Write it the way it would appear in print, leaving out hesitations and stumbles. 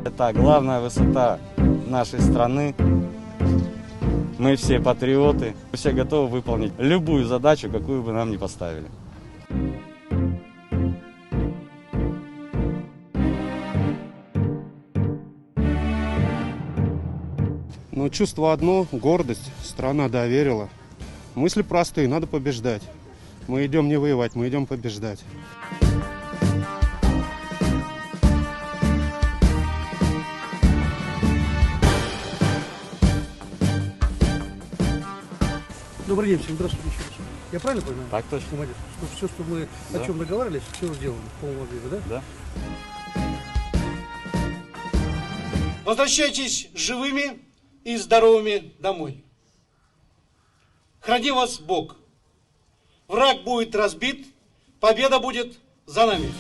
Это главная высота нашей страны. Мы все патриоты, все готовы выполнить любую задачу, какую бы нам ни поставили. Но чувство одно, гордость, страна доверила. Мысли простые, надо побеждать. Мы идем не воевать, мы идем побеждать. Добрый день, всем здравствуйте еще раз. Я правильно понимаю? Так точно. Молодец. Что все, что мы о чем договаривались, все сделано в полном объеме, да? Да. Возвращайтесь живыми и здоровыми домой. Храни вас Бог. Враг будет разбит, победа будет за нами.